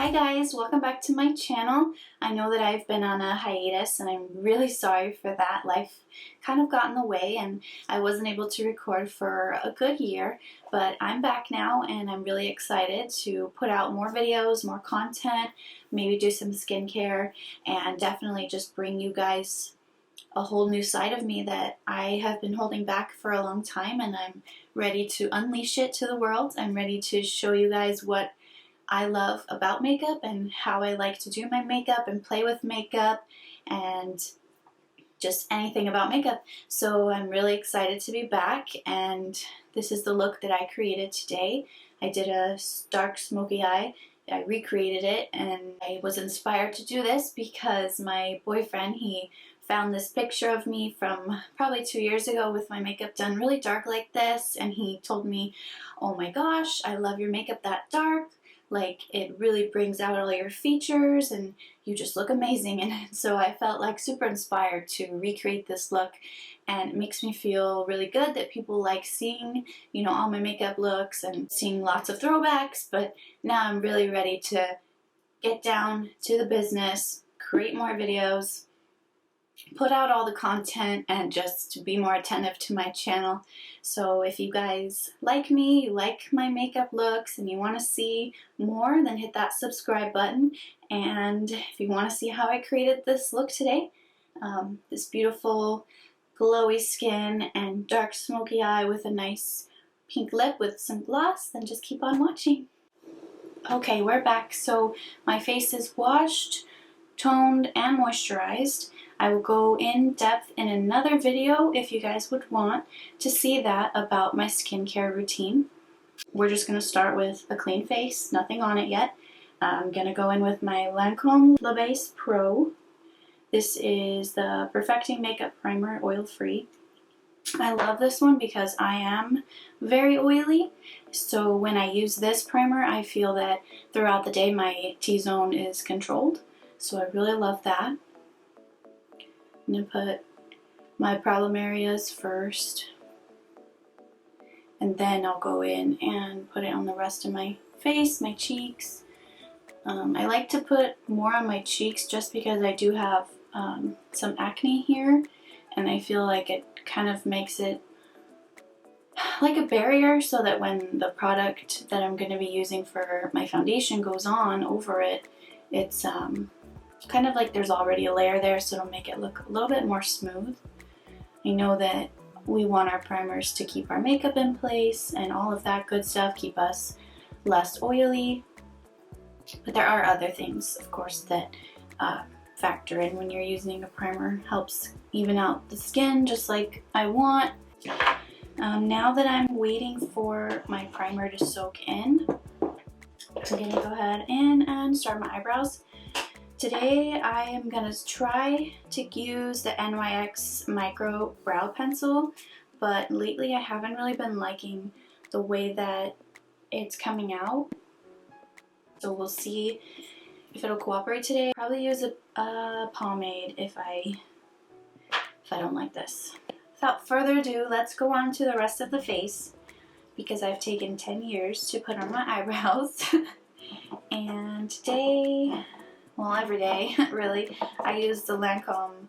Hi guys, welcome back to my channel. I know that I've been on a hiatus and I'm really sorry for that. Life kind of got in the way and I wasn't able to record for a good year, but I'm back now and I'm really excited to put out more videos, more content, maybe do some skincare, and definitely just bring you guys a whole new side of me that I have been holding back for a long time, and I'm ready to unleash it to the world. I'm ready to show you guys what I love about makeup and how I like to do my makeup and play with makeup and just anything about makeup. So I'm really excited to be back, and this is the look that I created today. I did a dark smoky eye. I recreated it, and I was inspired to do this because my boyfriend, he found this picture of me from probably 2 years ago with my makeup done really dark like this, and he told me, "Oh my gosh, I love your makeup that dark. Like, it really brings out all your features and you just look amazing." And so I felt like super inspired to recreate this look, and it makes me feel really good that people like seeing, all my makeup looks and seeing lots of throwbacks. But now I'm really ready to get down to the business, create more videos, put out all the content, and just be more attentive to my channel. So if you guys like me, you like my makeup looks, and you want to see more, then hit that subscribe button. And if you want to see how I created this look today, this beautiful glowy skin and dark smoky eye with a nice pink lip with some gloss, then just keep on watching. Okay, we're back. So my face is washed, toned, and moisturized. I will go in depth in another video if you guys would want to see that about my skincare routine. We're just going to start with a clean face, nothing on it yet. I'm going to go in with my Lancome La Base Pro. This is the Perfecting Makeup Primer, oil-free. I love this one because I am very oily, so when I use this primer, I feel that throughout the day my T-zone is controlled, so I really love that. I'm going to put my problem areas first, and then I'll go in and put it on the rest of my face, my cheeks. I like to put more on my cheeks just because I do have some acne here, and I feel like it kind of makes it like a barrier so that when the product that I'm going to be using for my foundation goes on over it, it's kind of like there's already a layer there, so it'll make it look a little bit more smooth. I know that we want our primers to keep our makeup in place and all of that good stuff, keep us less oily, but there are other things, of course, that factor in when you're using a primer. Helps even out the skin just like I want. Now that I'm waiting for my primer to soak in, I'm gonna go ahead and start my eyebrows. Today I am going to try to use the NYX Micro Brow Pencil, but lately I haven't really been liking the way that it's coming out. So we'll see if it'll cooperate today. Probably use a pomade if I don't like this. Without further ado, let's go on to the rest of the face, because I've taken 10 years to put on my eyebrows. And today, well, every day, really, I use the Lancome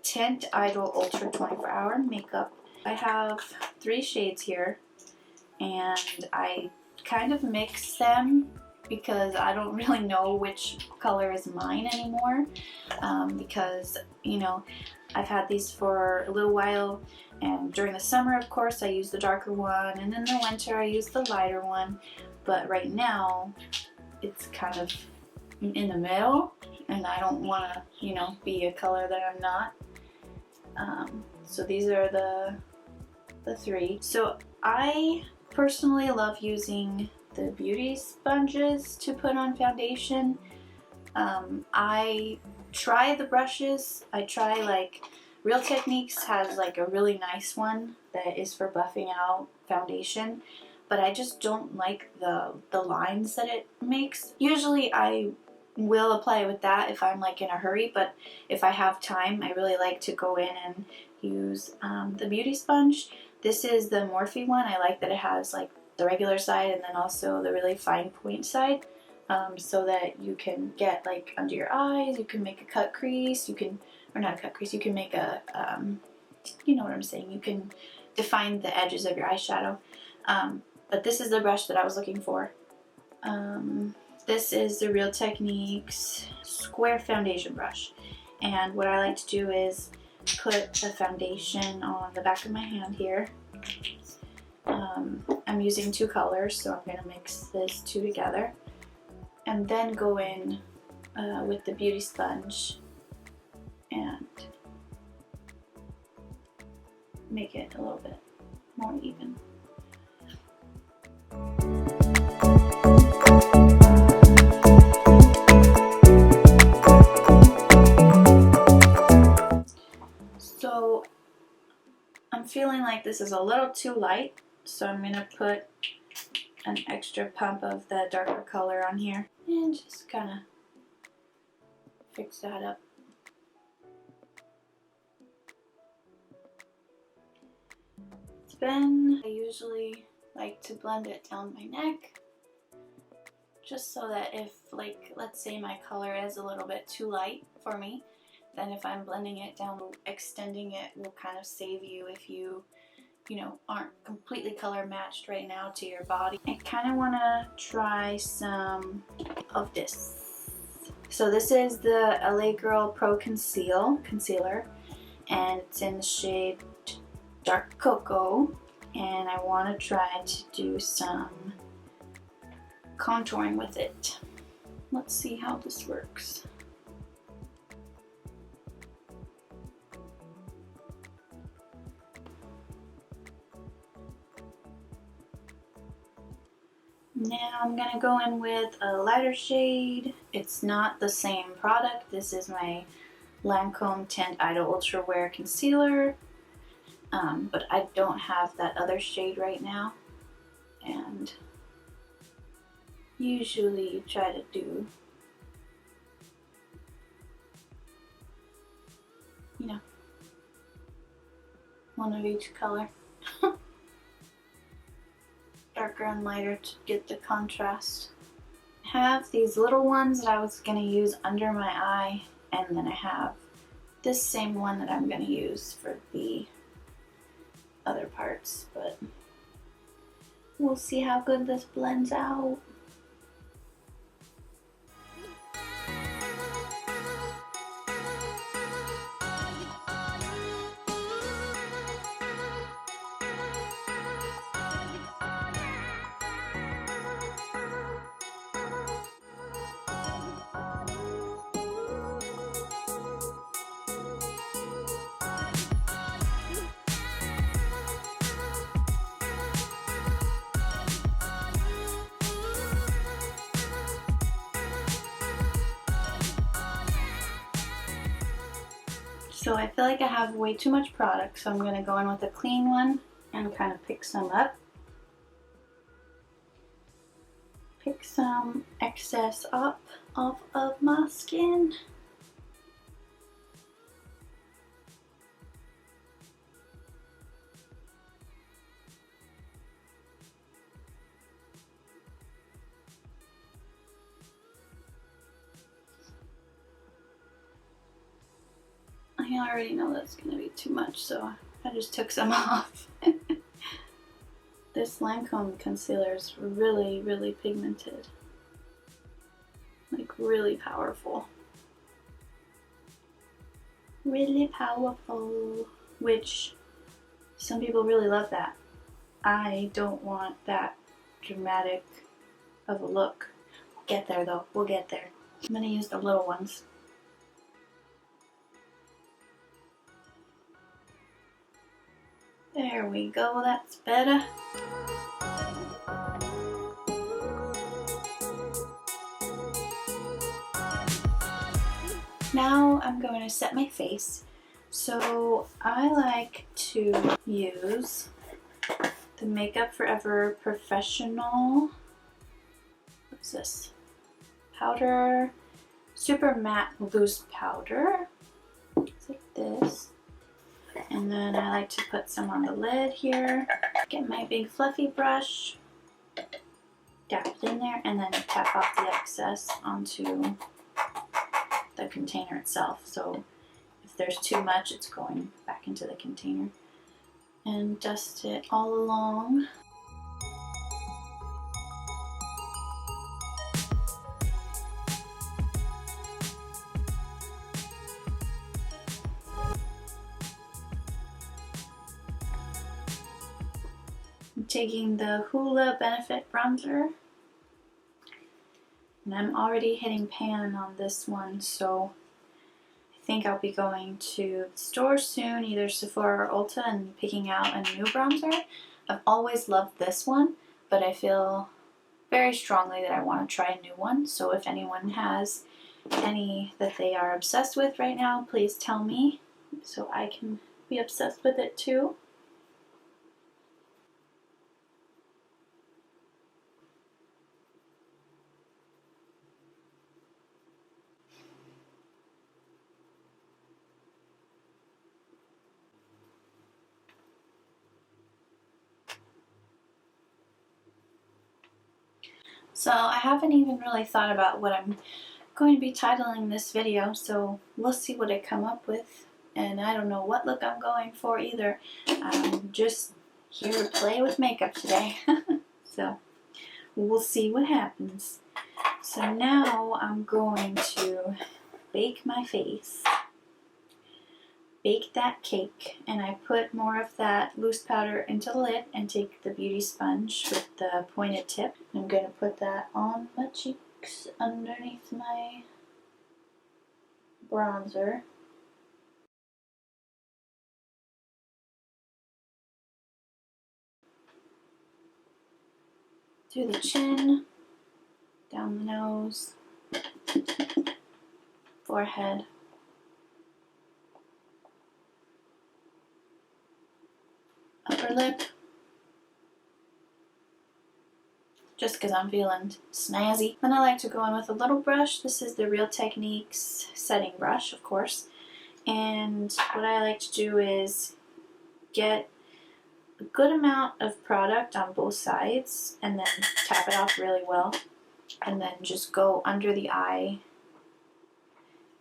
Tint Idol Ultra 24-Hour Makeup. I have 3 shades here, and I kind of mix them because I don't really know which color is mine anymore, because, I've had these for a little while, and during the summer, of course, I use the darker one, and in the winter, I use the lighter one, but right now, it's kind of in the middle, and I don't want to, be a color that I'm not. So these are the 3. So I personally love using the beauty sponges to put on foundation. I try the brushes. I try, like, Real Techniques has like a really nice one that is for buffing out foundation, but I just don't like the lines that it makes. Usually I will apply it with that if I'm like in a hurry, but if I have time, I really like to go in and use the beauty sponge. This is the Morphe one. I like that it has like the regular side and then also the really fine point side. so that you can get like under your eyes, you can make a cut crease, you can, or not a cut crease, you can make a, you know what I'm saying, you can define the edges of your eyeshadow. But this is the brush that I was looking for. This is the Real Techniques square foundation brush. And what I like to do is put the foundation on the back of my hand here. I'm using 2 colors, so I'm going to mix this 2 together. And then go in with the beauty sponge and make it a little bit more even. So I'm feeling like this is a little too light, so I'm going to put an extra pump of the darker color on here and just kind of fix that up. Then I usually like to blend it down my neck, just so that if, like, let's say my color is a little bit too light for me, then if I'm blending it down, extending it will kind of save you if you know, aren't completely color matched right now to your body. I kind of want to try some of this. So this is the LA Girl Pro Concealer, and it's in the shade Dark Cocoa, and I want to try to do some contouring with it. Let's see how this works. Now I'm going to go in with a lighter shade. It's not the same product. This is my Lancome Tint Idol Ultra Wear Concealer. But I don't have that other shade right now. And usually you try to do, you know, one of each color. Darker and lighter to get the contrast. I have these little ones that I was going to use under my eye, and then I have this same one that I'm going to use for the other parts, but we'll see how good this blends out. So I feel like I have way too much product, so I'm going to go in with a clean one and kind of pick some up. Pick some excess up off of my skin. I already know that's going to be too much, so I just took some off. This Lancome concealer is really, really pigmented. Like, really powerful. Really powerful. Which, some people really love that. I don't want that dramatic of a look. We'll get there though, we'll get there. I'm going to use the little ones. There we go, that's better. Now I'm going to set my face. So I like to use the Makeup Forever Professional, what's this? Powder, Super Matte Loose Powder. It's like this. And then I like to put some on the lid here. Get my big fluffy brush. Dab, it in there, and then tap off the excess onto the container itself. So if there's too much, it's going back into the container. And dust it all along. I'm taking the Hoola Benefit Bronzer, and I'm already hitting pan on this one, so I think I'll be going to the store soon, either Sephora or Ulta, and picking out a new bronzer. I've always loved this one, but I feel very strongly that I want to try a new one. So if anyone has any that they are obsessed with right now, please tell me so I can be obsessed with it too. So I haven't even really thought about what I'm going to be titling this video, so we'll see what I come up with. And I don't know what look I'm going for either. I'm just here to play with makeup today. So we'll see what happens. So now I'm going to bake my face. Bake that cake, and I put more of that loose powder into the lid and take the beauty sponge with the pointed tip. I'm going to put that on my cheeks underneath my bronzer. Through the chin, down the nose, forehead, upper lip, just because I'm feeling snazzy. Then I like to go in with a little brush. This is the Real Techniques setting brush, of course. And what I like to do is get a good amount of product on both sides and then tap it off really well. And then just go under the eye,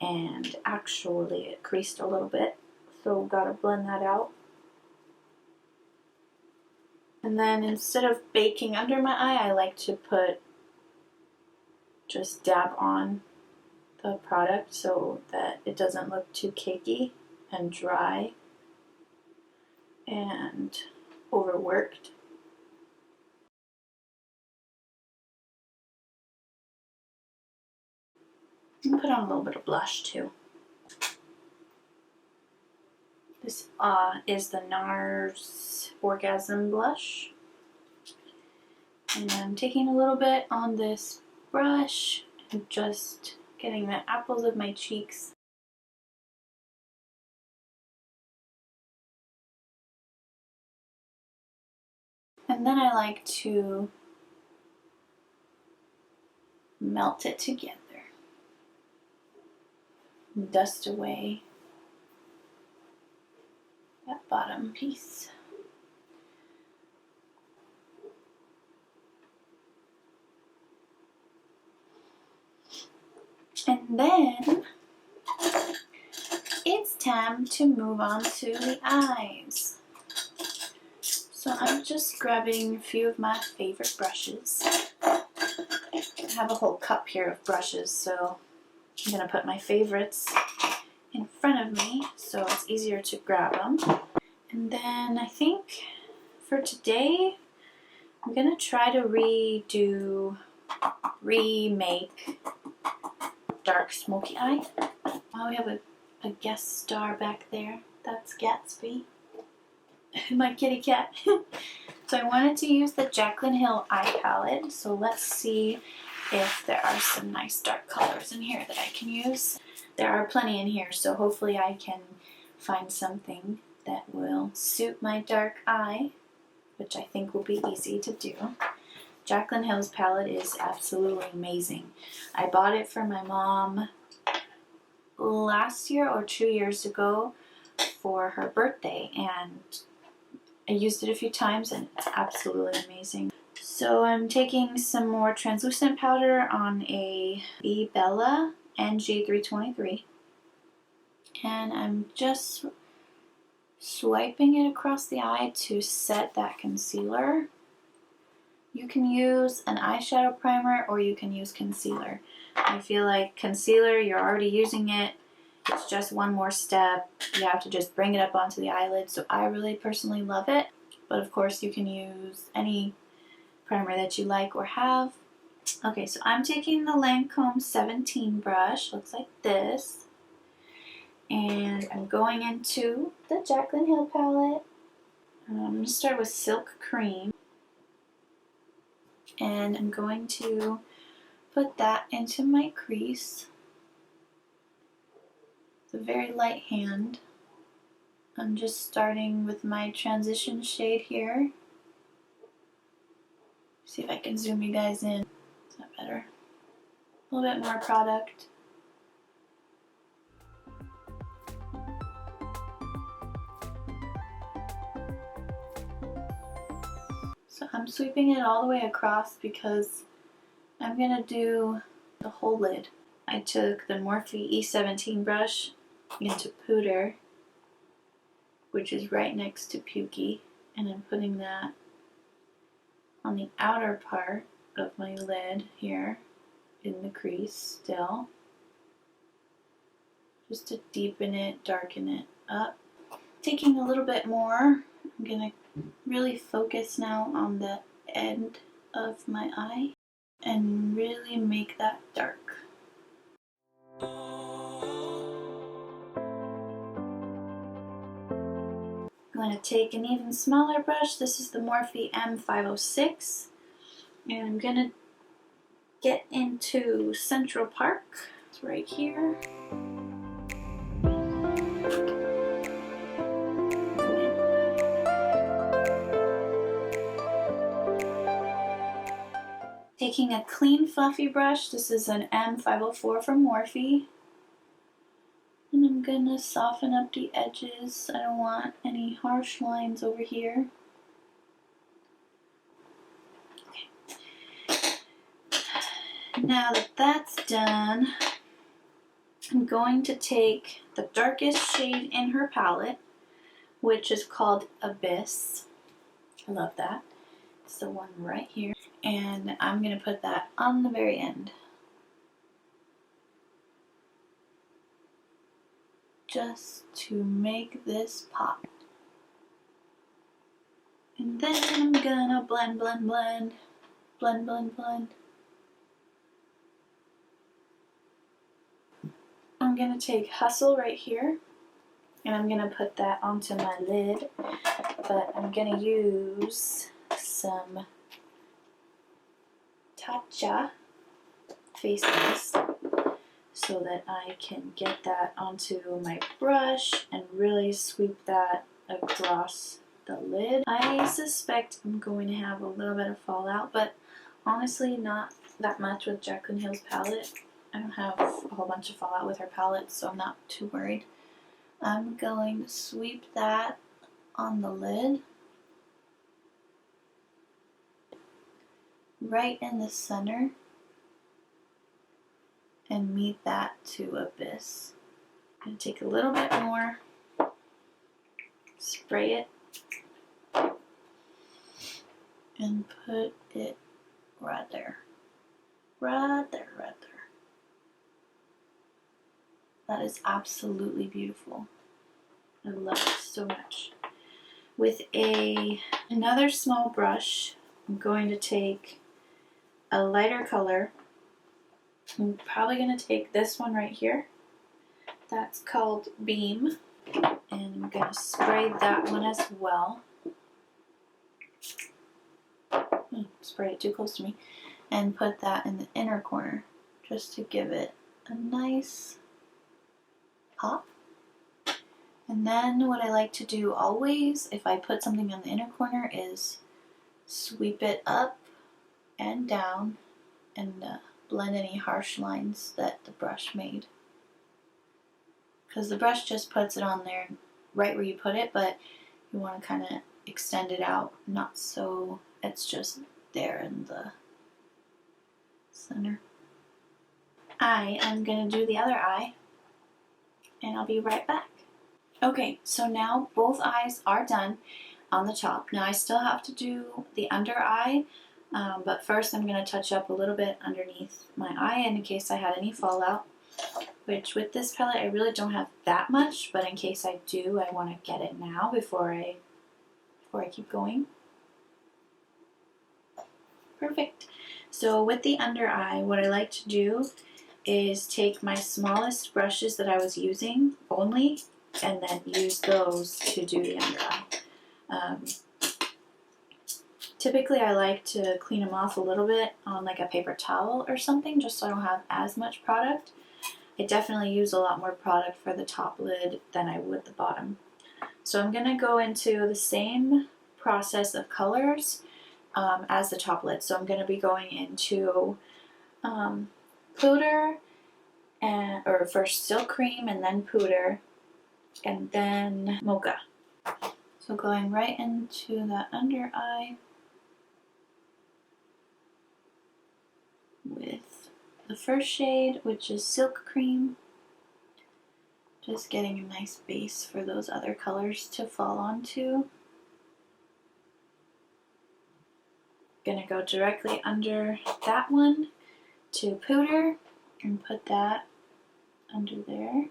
and actually it creased a little bit, so gotta blend that out. And then instead of baking under my eye, I like to just dab on the product so that it doesn't look too cakey and dry and overworked. And put on a little bit of blush too. This is the NARS Orgasm Blush. And I'm taking a little bit on this brush and just getting the apples of my cheeks. And then I like to melt it together. Dust away that bottom piece. And then it's time to move on to the eyes. So I'm just grabbing a few of my favorite brushes. I have a whole cup here of brushes, so I'm going to put my favorites in front of me so it's easier to grab them. And then I think for today I'm going to try to remake Dark Smokey Eye. Oh, we have a guest star back there. That's Gatsby. My kitty cat. So I wanted to use the Jaclyn Hill eye palette. So let's see if there are some nice dark colors in here that I can use. There are plenty in here, so hopefully I can find something that will suit my dark eye, which I think will be easy to do. Jaclyn Hill's palette is absolutely amazing. I bought it for my mom last year or 2 years ago for her birthday, and I used it a few times and it's absolutely amazing. So So I'm taking some more translucent powder on a Bella NG323, and I'm just swiping it across the eye to set that concealer. You can use an eyeshadow primer or you can use concealer. I feel like concealer, you're already using it. It's just one more step. You have to just bring it up onto the eyelid. So I really personally love it. But of course you can use any primer that you like or have. Okay, so I'm taking the Lancome 17 brush. Looks like this. And I'm going into the Jaclyn Hill palette. I'm going to start with Silk Cream. And I'm going to put that into my crease. It's a very light hand. I'm just starting with my transition shade here. See if I can zoom you guys in. Is that better? A little bit more product. So I'm sweeping it all the way across because I'm gonna do the whole lid. I took the Morphe E17 brush into Pooter, which is right next to Pukey, and I'm putting that on the outer part of my lid here in the crease still, just to deepen it, darken it up. Taking a little bit more, I'm gonna really focus now on the end of my eye and really make that dark. I'm going to take an even smaller brush. This is the Morphe M506, and I'm going to get into Central Park. It's right here. Taking a clean fluffy brush. This is an M504 from Morphe. And I'm gonna soften up the edges. I don't want any harsh lines over here. Okay. Now that that's done, I'm going to take the darkest shade in her palette, which is called Abyss. I love that. It's the one right here. And I'm gonna put that on the very end. Just to make this pop. And then I'm gonna blend, blend, blend, blend, blend, blend. I'm gonna take Hustle right here, and I'm gonna put that onto my lid, but I'm gonna use some Tatcha face mist so that I can get that onto my brush and really sweep that across the lid. I suspect I'm going to have a little bit of fallout, but honestly not that much with Jaclyn Hill's palette. I don't have a whole bunch of fallout with her palette, so I'm not too worried. I'm going to sweep that on the lid, right in the center, and meet that to Abyss. I'm going to take a little bit more, spray it, and put it right there. Right there, right there. That is absolutely beautiful. I love it so much. With another small brush, I'm going to take a lighter color. I'm probably going to take this one right here. That's called Beam. And I'm going to spray that one as well. Sprayed it too close to me. And put that in the inner corner just to give it a nice pop. And then what I like to do always, if I put something on the inner corner, is sweep it up and down and blend any harsh lines that the brush made. Because the brush just puts it on there right where you put it, but you want to kind of extend it out, not so it's just there in the center. I am going to do the other eye, and I'll be right back. Okay, so now both eyes are done on the top. Now I still have to do the under eye, but first I'm going to touch up a little bit underneath my eye in case I had any fallout, which with this palette I really don't have that much, but in case I do, I want to get it now before I keep going. Perfect. So with the under eye, what I like to do is take my smallest brushes that I was using only, and then use those to do the under eye. Typically I like to clean them off a little bit on like a paper towel or something, just so I don't have as much product. I definitely use a lot more product for the top lid than I would the bottom. So I'm going to go into the same process of colors as the top lid. So I'm going to be going into Pooter, or first Silk Cream and then Pooter, and then Mocha. So going right into that under eye with the first shade, which is Silk Cream. Just getting a nice base for those other colors to fall onto. Gonna go directly under that one to Pooter and put that under there.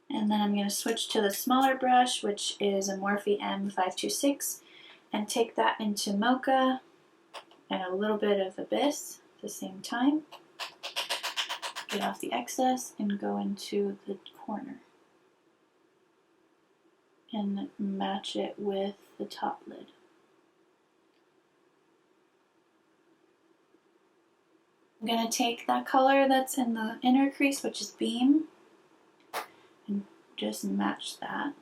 And then I'm going to switch to the smaller brush, which is a Morphe M526, and take that into Mocha and a little bit of Abyss at the same time. Get off the excess and go into the corner and match it with the top lid. I'm going to take that color that's in the inner crease, which is Beam, and just match that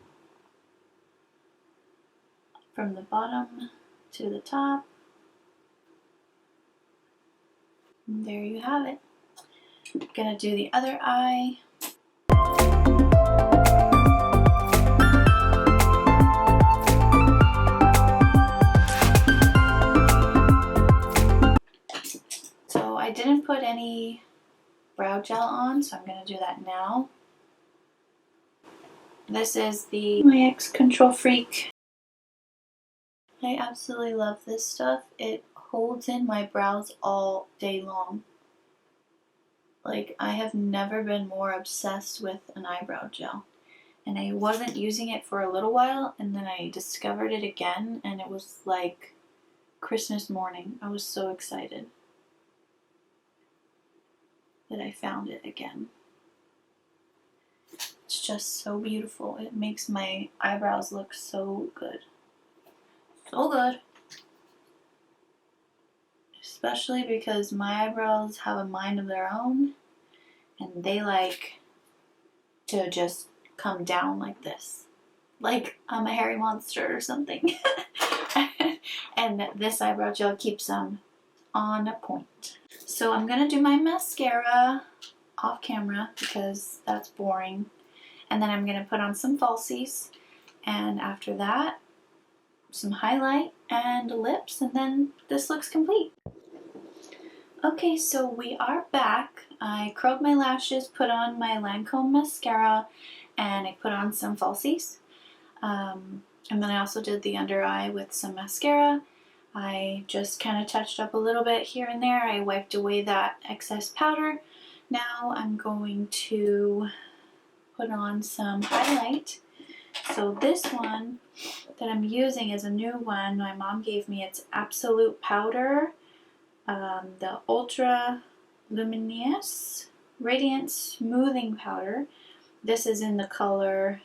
from the bottom to the top. And there you have it. I'm going to do the other eye. So I didn't put any brow gel on, so I'm going to do that now. This is the NYX Control Freak. I absolutely love this stuff. It holds in my brows all day long. Like, I have never been more obsessed with an eyebrow gel. And I wasn't using it for a little while, and then I discovered it again, and it was like Christmas morning. I was so excited that I found it again. It's just so beautiful. It makes my eyebrows look so good. So good. Especially because my eyebrows have a mind of their own, and they like to just come down like this. Like I'm a hairy monster or something. And this eyebrow gel keeps them on point. So I'm going to do my mascara off camera because that's boring. And then I'm going to put on some falsies. And after that, some highlight and lips. And then this looks complete. Okay, so we are back. I curled my lashes, put on my Lancome mascara, and I put on some falsies. And then I also did the under eye with some mascara. I just kind of touched up a little bit here and there. I wiped away that excess powder. Now I'm going to put on some highlight. So this one that I'm using is a new one my mom gave me. It's Absolute Powder, the Ultra Luminous Radiant Smoothing Powder. This is in the color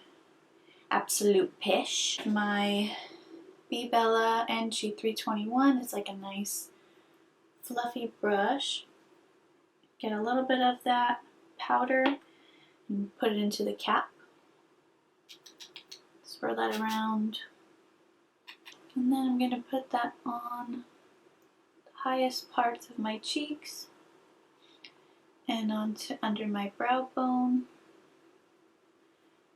Absolute Pish. My B Bella NG321 is like a nice fluffy brush. Get a little bit of that powder and put it into the cap. Swirl that around. And then I'm going to put that on the highest parts of my cheeks and onto under my brow bone.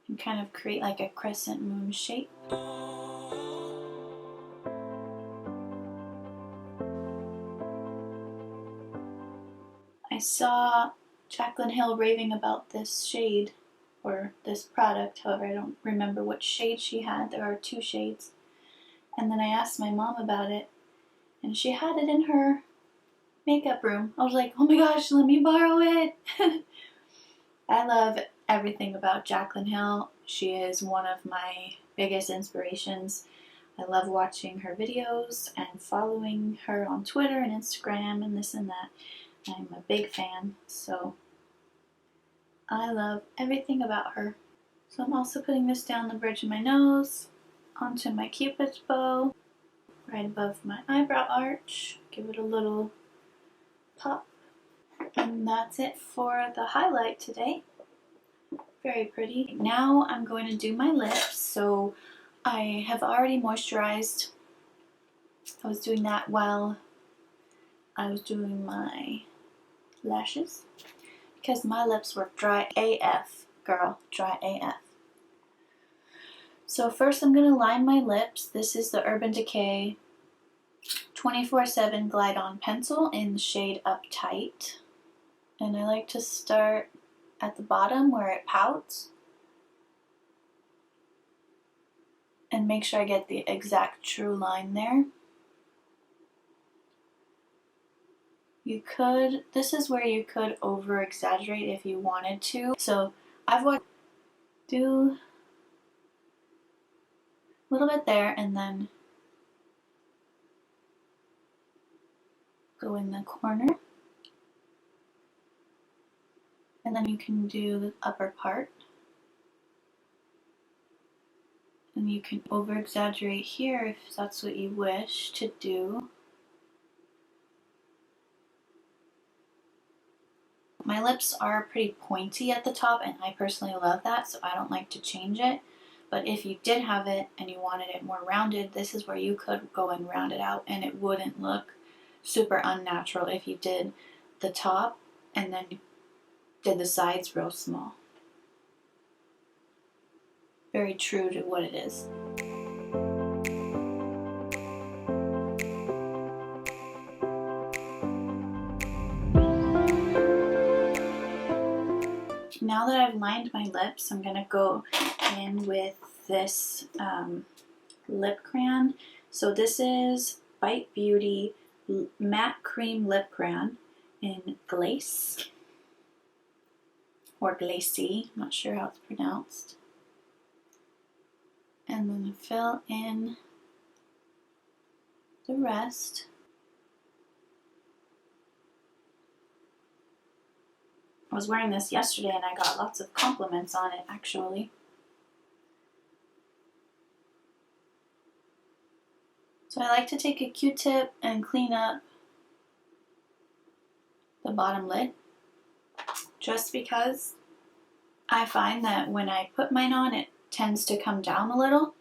And kind of create like a crescent moon shape. I saw Jaclyn Hill raving about this shade, or this product, however, I don't remember which shade she had. There are 2 shades. And then I asked my mom about it, and she had it in her makeup room. I was like, oh my gosh, let me borrow it. I love everything about Jaclyn Hill. She is one of my biggest inspirations. I love watching her videos and following her on Twitter and Instagram and this and that. I'm a big fan, so I love everything about her. So I'm also putting this down the bridge of my nose, onto my Cupid's bow, right above my eyebrow arch. Give it a little pop. And that's it for the highlight today. Very pretty. Now I'm going to do my lips. So I have already moisturized. I was doing that while I was doing my lashes, because my lips were dry AF, girl, dry AF. So first I'm going to line my lips. This is the Urban Decay 24/7 Glide On Pencil in the shade Uptight. And I like to start at the bottom where it pouts and make sure I get the exact true line there. This is where you could over exaggerate if you wanted to. So I've watched do a little bit there and then go in the corner. And then you can do the upper part. And you can over exaggerate here if that's what you wish to do. My lips are pretty pointy at the top, and I personally love that, so I don't like to change it. But if you did have it and you wanted it more rounded, this is where you could go and round it out, and it wouldn't look super unnatural if you did the top and then did the sides real small. Very true to what it is. Now that I've lined my lips, I'm going to go in with this lip crayon. So this is Bite Beauty Matte Cream Lip Crayon in Glace, or Glacy, I'm not sure how it's pronounced. And then fill in the rest. I was wearing this yesterday and I got lots of compliments on it, actually. So I like to take a Q-tip and clean up the bottom lid, just because I find that when I put mine on, it tends to come down a little,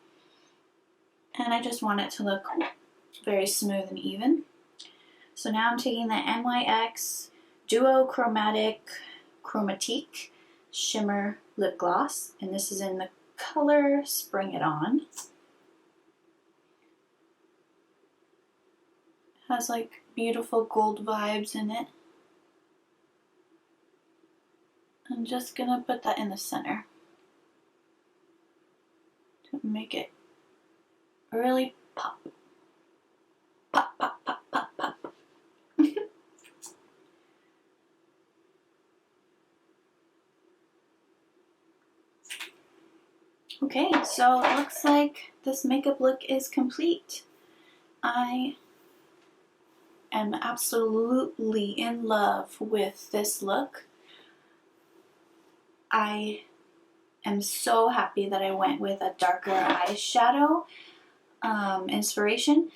and I just want it to look very smooth and even. So now I'm taking the NYX Chromatique Shimmer Lip Gloss, and this is in the color Spring It On. It has like beautiful gold vibes in it. I'm just gonna put that in the center to make it really pop. Pop, pop, pop, pop, pop. Okay, so it looks like this makeup look is complete. I am absolutely in love with this look. I am so happy that I went with a darker eyeshadow inspiration.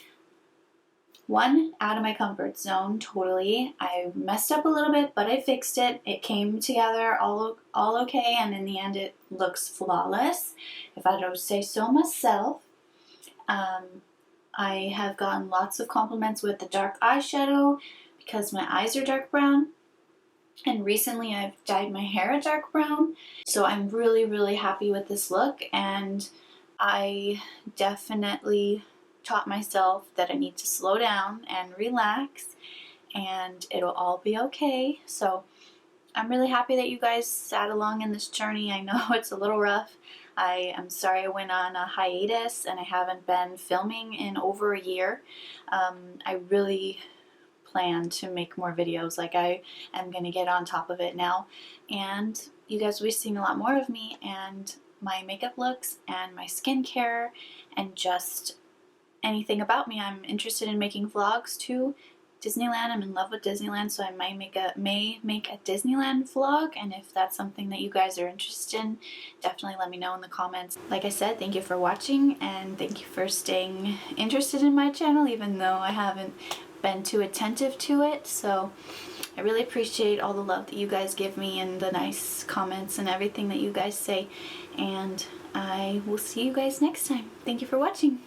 One, out of my comfort zone, totally. I messed up a little bit, but I fixed it. It came together all okay, and in the end it looks flawless, if I don't say so myself. I have gotten lots of compliments with the dark eyeshadow because my eyes are dark brown, and recently I've dyed my hair a dark brown. So I'm really, really happy with this look, and I definitely taught myself that I need to slow down and relax and it'll all be okay. So I'm really happy that you guys sat along in this journey. I know it's a little rough. I am sorry I went on a hiatus and I haven't been filming in over a year. I really plan to make more videos. Like, I am going to get on top of it now, and you guys will be seeing a lot more of me and my makeup looks and my skincare and just anything about me. I'm interested in making vlogs too. Disneyland, I'm in love with Disneyland, so I may make a Disneyland vlog, and if that's something that you guys are interested in, definitely let me know in the comments. Like I said, thank you for watching, and thank you for staying interested in my channel even though I haven't been too attentive to it. So I really appreciate all the love that you guys give me and the nice comments and everything that you guys say, and I will see you guys next time. Thank you for watching.